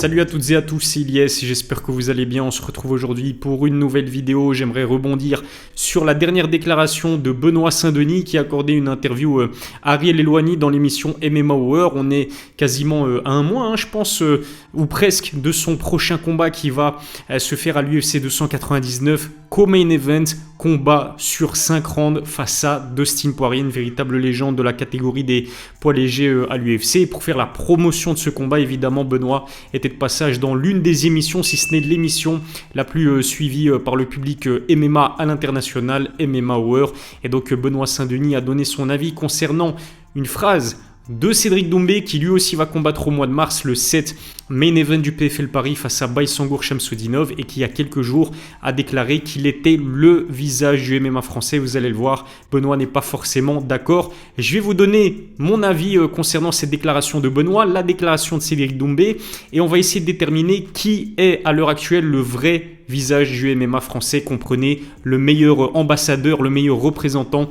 Salut à toutes et à tous, c'est Ilyes, j'espère que vous allez bien. On se retrouve aujourd'hui pour une nouvelle vidéo. J'aimerais rebondir sur la dernière déclaration de Benoît Saint-Denis qui a accordé une interview à Ariel Helwani dans l'émission MMA Hour. On est quasiment à un mois, je pense, ou presque, de son prochain combat qui va se faire à l'UFC 299. Co-main event, combat sur 5 rounds face à Dustin Poirier, une véritable légende de la catégorie des poids légers à l'UFC. Et pour faire la promotion de ce combat, évidemment, Benoît était de passage dans l'une des émissions, si ce n'est de l'émission la plus suivie par le public MMA à l'international, MMA Hour. Et donc Benoît Saint-Denis a donné son avis concernant une phrase de Cédric Doumbé qui lui aussi va combattre au mois de mars le 7 main event du PFL Paris face à Baysangour Shamsudinov et qui il y a quelques jours a déclaré qu'il était le visage du MMA français. Vous allez le voir, Benoît n'est pas forcément d'accord. Je vais vous donner mon avis concernant cette déclaration de Benoît, la déclaration de Cédric Doumbé et on va essayer de déterminer qui est à l'heure actuelle le vrai visage du MMA français, comprenez le meilleur ambassadeur, le meilleur représentant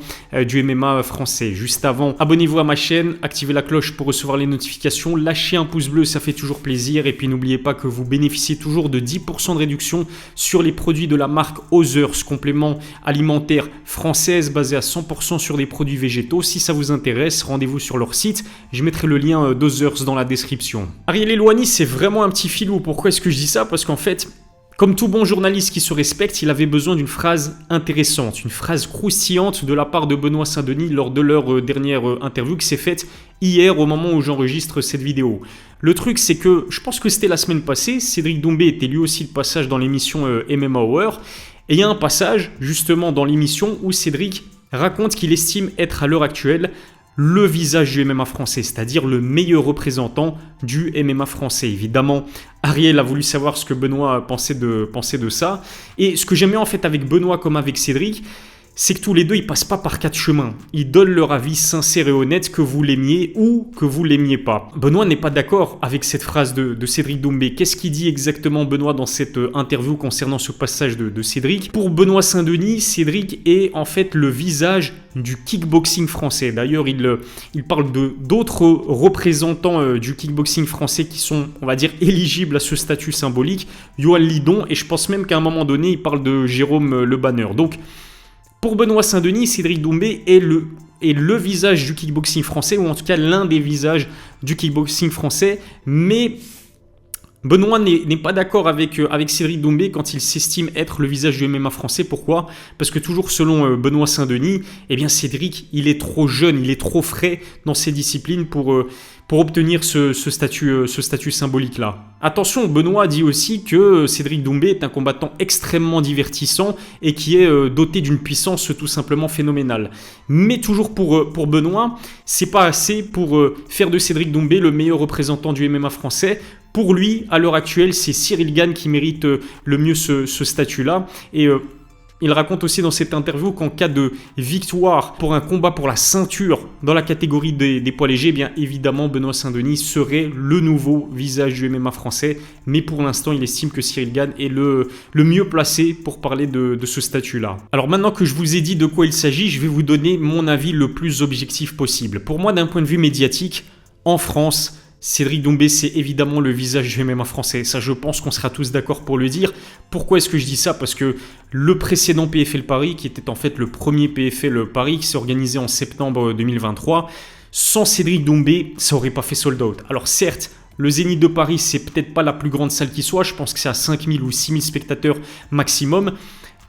du MMA français. Juste avant, abonnez-vous à ma chaîne, activez la cloche pour recevoir les notifications, lâchez un pouce bleu, ça fait toujours plaisir et puis n'oubliez pas que vous bénéficiez toujours de 10% de réduction sur les produits de la marque Others, complément alimentaire française basé à 100% sur des produits végétaux. Si ça vous intéresse, rendez-vous sur leur site, je mettrai le lien d'Others dans la description. Ariel Helwani, c'est vraiment un petit filou. Pourquoi est-ce que je dis ça? Parce qu'en fait, comme tout bon journaliste qui se respecte, il avait besoin d'une phrase intéressante, une phrase croustillante de la part de Benoît Saint-Denis lors de leur dernière interview qui s'est faite hier au moment où j'enregistre cette vidéo. Le truc, c'est que je pense que c'était la semaine passée, Cédric Doumbé était lui aussi de passage dans l'émission MMA Hour. Et il y a un passage justement dans l'émission où Cédric raconte qu'il estime être à l'heure actuelle le visage du MMA français, c'est-à-dire le meilleur représentant du MMA français. Évidemment, Ariel a voulu savoir ce que Benoît pensait de ça. Et ce que j'aimais en fait avec Benoît comme avec Cédric, c'est que tous les deux, ils passent pas par 4 chemins. Ils donnent leur avis sincère et honnête, que vous l'aimiez ou que vous l'aimiez pas. Benoît n'est pas d'accord avec cette phrase de Cédric Doumbé. Qu'est-ce qu'il dit exactement Benoît dans cette interview concernant ce passage de Cédric? Pour Benoît Saint-Denis, Cédric est en fait le visage du kickboxing français. D'ailleurs, il parle d'autres représentants du kickboxing français qui sont, on va dire, éligibles à ce statut symbolique. Yohan Lidon, et je pense même qu'à un moment donné, il parle de Jérôme Le Banner. Donc, pour Benoît Saint-Denis, Cédric Doumbé est le visage du kickboxing français, ou en tout cas l'un des visages du kickboxing français, mais Benoît n'est pas d'accord avec Cédric Doumbé quand il s'estime être le visage du MMA français. Pourquoi? Parce que toujours selon Benoît Saint-Denis, eh bien Cédric, il est trop jeune, il est trop frais dans ses disciplines pour obtenir ce statut symbolique-là. Attention, Benoît dit aussi que Cédric Doumbé est un combattant extrêmement divertissant et qui est doté d'une puissance tout simplement phénoménale. Mais toujours pour Benoît, c'est pas assez pour faire de Cédric Doumbé le meilleur représentant du MMA français. Pour lui, à l'heure actuelle, c'est Ciryl Gane qui mérite le mieux ce statut-là. Et il raconte aussi dans cette interview qu'en cas de victoire pour un combat pour la ceinture dans la catégorie des poids légers, bien évidemment, Benoît Saint-Denis serait le nouveau visage du MMA français. Mais pour l'instant, il estime que Ciryl Gane est le mieux placé pour parler de ce statut-là. Alors maintenant que je vous ai dit de quoi il s'agit, je vais vous donner mon avis le plus objectif possible. Pour moi, d'un point de vue médiatique, en France, Cédric Doumbé, c'est évidemment le visage du MMA français. Ça, je pense qu'on sera tous d'accord pour le dire. Pourquoi est-ce que je dis ça? Parce que le précédent PFL Paris, qui était en fait le premier PFL Paris, qui s'est organisé en septembre 2023, sans Cédric Doumbé, ça n'aurait pas fait sold out. Alors certes, le Zénith de Paris, c'est peut-être pas la plus grande salle qui soit. Je pense que c'est à 5000 ou 6000 spectateurs maximum.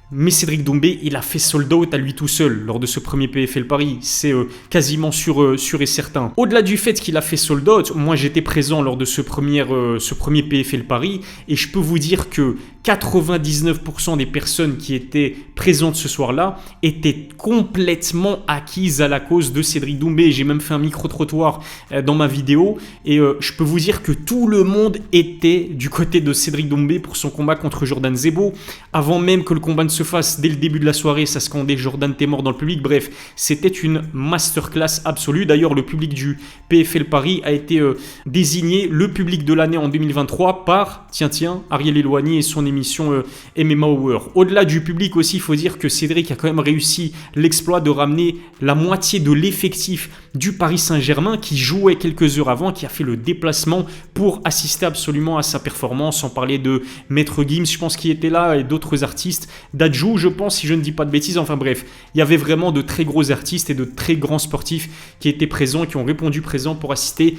Mais Cédric Doumbé, il a fait sold out à lui tout seul lors de ce premier PFL Paris. C'est quasiment sûr et certain. Au-delà du fait qu'il a fait sold out, moi j'étais présent lors de ce premier PFL Paris et je peux vous dire que 99% des personnes qui étaient présentes ce soir-là étaient complètement acquises à la cause de Cédric Doumbé. J'ai même fait un micro-trottoir dans ma vidéo et je peux vous dire que tout le monde était du côté de Cédric Doumbé pour son combat contre Jordan Zebo. Avant même que le combat ne se fasse dès le début de la soirée, ça scandait Jordan t'es mort dans le public. Bref, c'était une masterclass absolue. D'ailleurs, le public du PFL Paris a été désigné le public de l'année en 2023 par, tiens, Ariel Helwani et son émission MMA Hour. Au-delà du public aussi, il faut dire que Cédric a quand même réussi l'exploit de ramener la moitié de l'effectif du Paris Saint-Germain qui jouait quelques heures avant, qui a fait le déplacement pour assister absolument à sa performance, sans parler de Maître Gims, je pense qu'il était là, et d'autres artistes, Dadju, je pense, si je ne dis pas de bêtises. Enfin bref, il y avait vraiment de très gros artistes et de très grands sportifs qui étaient présents, qui ont répondu présents pour assister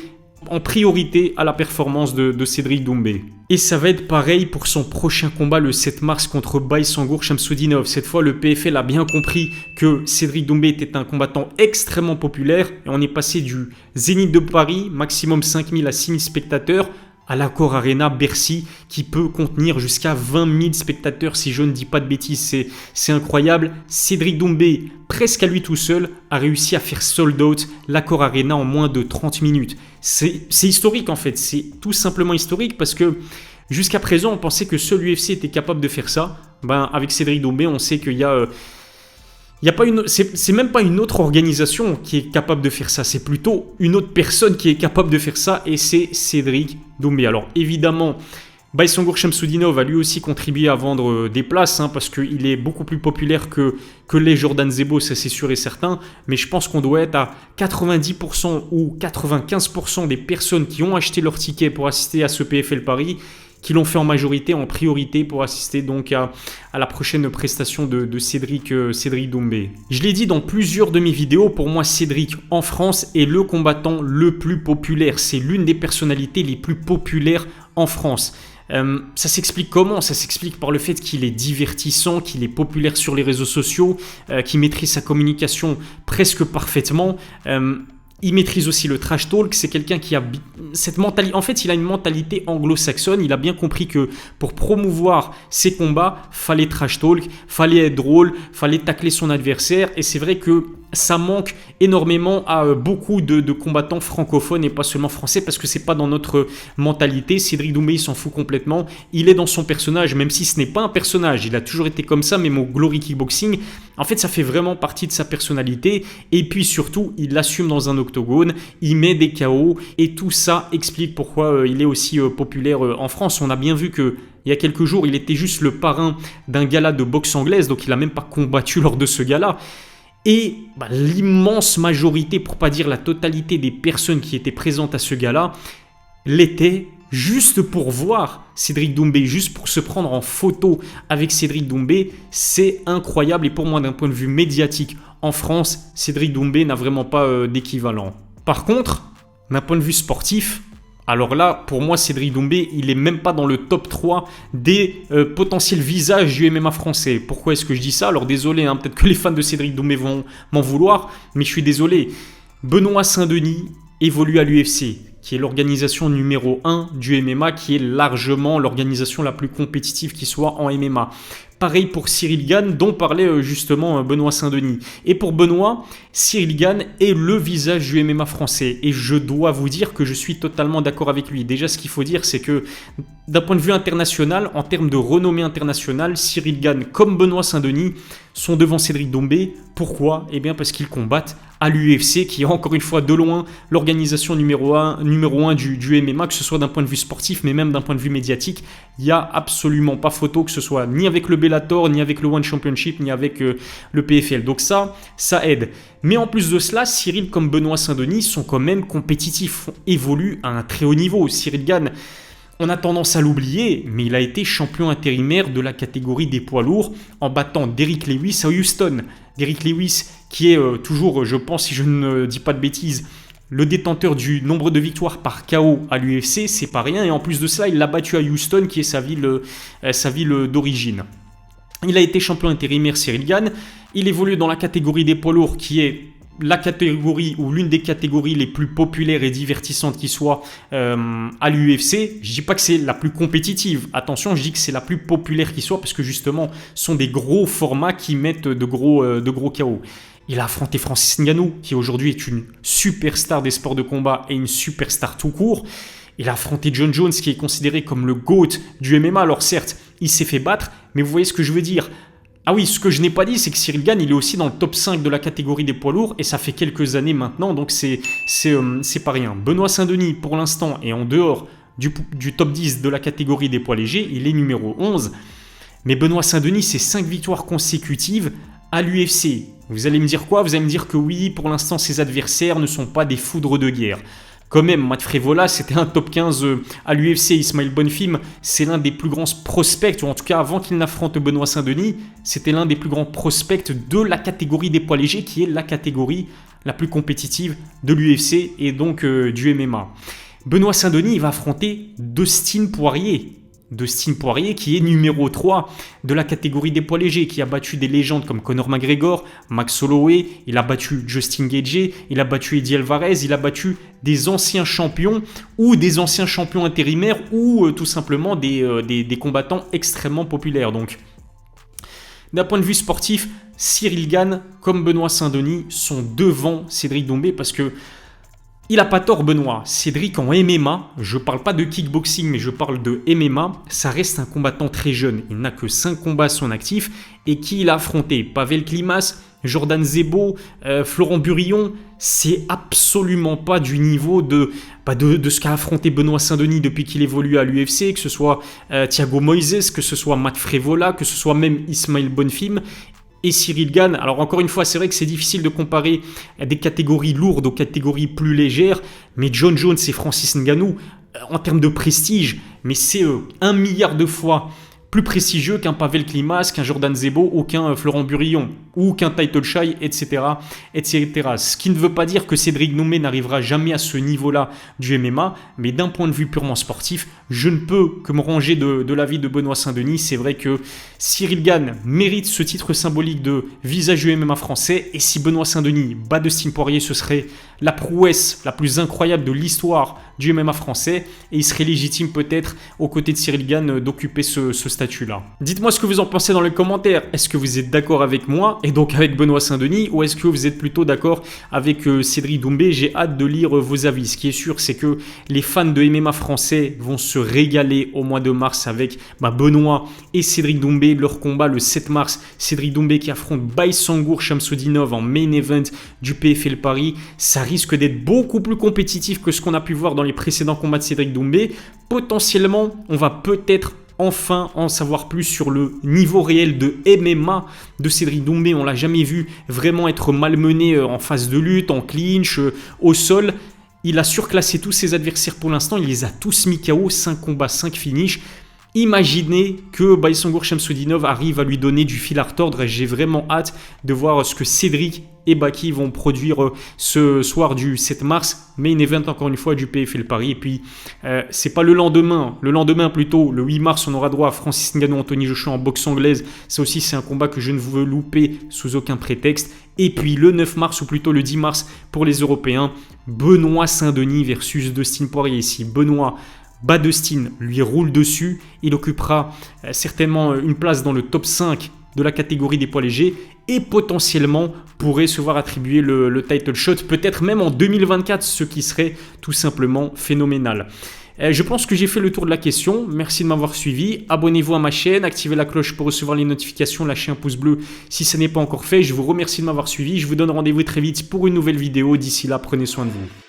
en priorité à la performance de Cédric Doumbé. Et ça va être pareil pour son prochain combat le 7 mars contre Baysangour Shamsudinov. Cette fois, le PFL a bien compris que Cédric Doumbé était un combattant extrêmement populaire et on est passé du Zénith de Paris, maximum 5000 à 6000 spectateurs, à l'Accor Arena Bercy qui peut contenir jusqu'à 20 000 spectateurs si je ne dis pas de bêtises. C'est incroyable. Cédric Doumbé, presque à lui tout seul, a réussi à faire sold out l'Accor Arena en moins de 30 minutes. C'est historique en fait, c'est tout simplement historique parce que jusqu'à présent on pensait que seul l'UFC était capable de faire ça. Avec Cédric Doumbé on sait qu'il y a... c'est même pas une autre organisation qui est capable de faire ça, c'est plutôt une autre personne qui est capable de faire ça et c'est Cédric Doumbé. Alors évidemment, Baysangour Shamsudinov a lui aussi contribué à vendre des places parce qu'il est beaucoup plus populaire que les Jordan Zebo, ça c'est sûr et certain, mais je pense qu'on doit être à 90% ou 95% des personnes qui ont acheté leur ticket pour assister à ce PFL Paris qui l'ont fait en majorité, en priorité pour assister donc à la prochaine prestation de Cédric Doumbé. Je l'ai dit dans plusieurs de mes vidéos, pour moi Cédric en France est le combattant le plus populaire. C'est l'une des personnalités les plus populaires en France. Ça s'explique comment? Ça s'explique par le fait qu'il est divertissant, qu'il est populaire sur les réseaux sociaux, qu'il maîtrise sa communication presque parfaitement. Il maîtrise aussi le trash talk, c'est quelqu'un qui a cette mentalité. En fait, il a une mentalité anglo-saxonne. Il a bien compris que pour promouvoir ses combats, fallait trash talk, fallait être drôle, fallait tacler son adversaire. Et c'est vrai que ça manque énormément à beaucoup de combattants francophones et pas seulement français parce que c'est pas dans notre mentalité. Cédric Doumbé, il s'en fout complètement. Il est dans son personnage, même si ce n'est pas un personnage. Il a toujours été comme ça, même au Glory Kickboxing. En fait, ça fait vraiment partie de sa personnalité. Et puis surtout, il l'assume dans un octogone. Il met des KO et tout ça explique pourquoi il est aussi populaire en France. On a bien vu que il y a quelques jours, il était juste le parrain d'un gala de boxe anglaise, donc il n'a même pas combattu lors de ce gala. Et l'immense majorité, pour pas dire la totalité des personnes qui étaient présentes à ce gala, l'étaient juste pour voir Cédric Doumbé, juste pour se prendre en photo avec Cédric Doumbé. C'est incroyable et pour moi, d'un point de vue médiatique en France, Cédric Doumbé n'a vraiment pas d'équivalent. Par contre, d'un point de vue sportif, alors là, pour moi, Cédric Doumbé, il n'est même pas dans le top 3 des potentiels visages du MMA français. Pourquoi est-ce que je dis ça? Alors désolé, peut-être que les fans de Cédric Doumbé vont m'en vouloir, mais je suis désolé. Benoît Saint-Denis évolue à l'UFC, qui est l'organisation numéro 1 du MMA, qui est largement l'organisation la plus compétitive qui soit en MMA. Pareil pour Cyril Gane, dont parlait justement Benoît Saint-Denis. Et pour Benoît, Cyril Gane est le visage du MMA français. Et je dois vous dire que je suis totalement d'accord avec lui. Déjà, ce qu'il faut dire, c'est que d'un point de vue international, en termes de renommée internationale, Cyril Gane comme Benoît Saint-Denis sont devant Cédric Doumbé. Pourquoi? Eh bien parce qu'ils combattent à l'UFC, qui est encore une fois de loin l'organisation numéro 1 du MMA, que ce soit d'un point de vue sportif, mais même d'un point de vue médiatique. Il n'y a absolument pas photo, que ce soit ni avec le Bellator, ni avec le One Championship, ni avec le PFL. Donc ça aide. Mais en plus de cela, Cyril comme Benoît Saint-Denis sont quand même compétitifs, évoluent à un très haut niveau. Cyril Gane, on a tendance à l'oublier, mais il a été champion intérimaire de la catégorie des poids lourds en battant Derrick Lewis à Houston. Derrick Lewis qui est toujours, je pense, si je ne dis pas de bêtises, le détenteur du nombre de victoires par KO à l'UFC, c'est pas rien. Et en plus de cela, il l'a battu à Houston, qui est sa ville d'origine. Il a été champion intérimaire Cyril Gane. Il évolue dans la catégorie des poids lourds, qui est la catégorie ou l'une des catégories les plus populaires et divertissantes qui soit à l'UFC. Je dis pas que c'est la plus compétitive. Attention, je dis que c'est la plus populaire qui soit parce que justement, ce sont des gros formats qui mettent de gros KO. Il a affronté Francis Ngannou, qui aujourd'hui est une superstar des sports de combat et une superstar tout court. Il a affronté John Jones, qui est considéré comme le GOAT du MMA. Alors certes, il s'est fait battre, mais vous voyez ce que je veux dire. Ah oui, ce que je n'ai pas dit, c'est que Cyril Gane, il est aussi dans le top 5 de la catégorie des poids lourds et ça fait quelques années maintenant, donc c'est pas rien. Benoît Saint-Denis, pour l'instant, est en dehors du top 10 de la catégorie des poids légers, il est numéro 11. Mais Benoît Saint-Denis, c'est 5 victoires consécutives à l'UFC. Vous allez me dire quoi? Vous allez me dire que oui, pour l'instant, ses adversaires ne sont pas des foudres de guerre. Quand même, Matt Frevola, c'était un top 15 à l'UFC. Ismail Bonfim, c'est l'un des plus grands prospects, ou en tout cas avant qu'il n'affronte Benoît Saint-Denis, c'était l'un des plus grands prospects de la catégorie des poids légers, qui est la catégorie la plus compétitive de l'UFC et donc du MMA. Benoît Saint-Denis, il va affronter Dustin Poirier. Dustin Poirier qui est numéro 3 de la catégorie des poids légers, qui a battu des légendes comme Conor McGregor, Max Holloway, il a battu Justin Gaethje, il a battu Eddie Alvarez, il a battu des anciens champions ou des anciens champions intérimaires ou tout simplement des combattants extrêmement populaires. Donc, d'un point de vue sportif, Cyril Gane comme Benoît Saint-Denis sont devant Cédric Doumbé parce que il n'a pas tort, Benoît. Cédric en MMA, je ne parle pas de kickboxing, mais je parle de MMA, ça reste un combattant très jeune. Il n'a que 5 combats à son actif. Et qui il a affronté? Pavel Klimas, Jordan Zebo, Florent Burillon. C'est absolument pas du niveau de ce qu'a affronté Benoît Saint-Denis depuis qu'il évolue à l'UFC, que ce soit Thiago Moises, que ce soit Matt Frevola, que ce soit même Ismail Bonfim. Et Cyril Gane, alors encore une fois, c'est vrai que c'est difficile de comparer des catégories lourdes aux catégories plus légères, mais John Jones et Francis Ngannou, en termes de prestige, mais c'est 1 milliard de fois plus prestigieux qu'un Pavel Klimas, qu'un Jordan Zebo ou qu'un Florent Burillon ou qu'un Title Shy, etc., etc. Ce qui ne veut pas dire que Cédric Doumbé n'arrivera jamais à ce niveau-là du MMA, mais d'un point de vue purement sportif, je ne peux que me ranger de l'avis de Benoît Saint-Denis. C'est vrai que Cyril Gane mérite ce titre symbolique de visage du MMA français, et si Benoît Saint-Denis bat Dustin Poirier, ce serait la prouesse la plus incroyable de l'histoire du MMA français, et il serait légitime peut-être aux côtés de Cyril Gane d'occuper ce statut-là. Dites-moi ce que vous en pensez dans les commentaires. Est-ce que vous êtes d'accord avec moi et donc avec Benoît Saint-Denis, ou est-ce que vous êtes plutôt d'accord avec Cédric Doumbé? J'ai hâte de lire vos avis. Ce qui est sûr, c'est que les fans de MMA français vont se régaler au mois de mars avec Benoît et Cédric Doumbé. Leur combat le 7 mars, Cédric Doumbé qui affronte Baysangour Shamsudinov en main event du PFL Paris. Ça risque d'être beaucoup plus compétitif que ce qu'on a pu voir dans les précédents combats de Cédric Doumbé. Potentiellement, on va peut-être enfin en savoir plus sur le niveau réel de MMA de Cédric Doumbé. On l'a jamais vu vraiment être malmené en phase de lutte, en clinch, au sol. Il a surclassé tous ses adversaires pour l'instant. Il les a tous mis KO, 5 combats, 5 finishes. Imaginez que Baysangour Shamsudinov arrive à lui donner du fil à retordre. J'ai vraiment hâte de voir ce que Cédric et Baki vont produire ce soir du 7 mars. Main event encore une fois du PFL Paris. Et puis, c'est pas le lendemain plutôt, le 8 mars, on aura droit à Francis Ngannou, Anthony Joshua en boxe anglaise. Ça aussi, c'est un combat que je ne veux louper sous aucun prétexte. Et puis le 9 mars, ou plutôt le 10 mars pour les Européens, Benoît Saint-Denis versus Dustin Poirier. Si Benoît bat Dustin, lui roule dessus, il occupera certainement une place dans le top 5 de la catégorie des poids légers et potentiellement pourrait se voir attribuer le title shot, peut-être même en 2024, ce qui serait tout simplement phénoménal. Je pense que j'ai fait le tour de la question. Merci de m'avoir suivi. Abonnez-vous à ma chaîne, activez la cloche pour recevoir les notifications, lâchez un pouce bleu si ce n'est pas encore fait. Je vous remercie de m'avoir suivi. Je vous donne rendez-vous très vite pour une nouvelle vidéo. D'ici là, prenez soin de vous.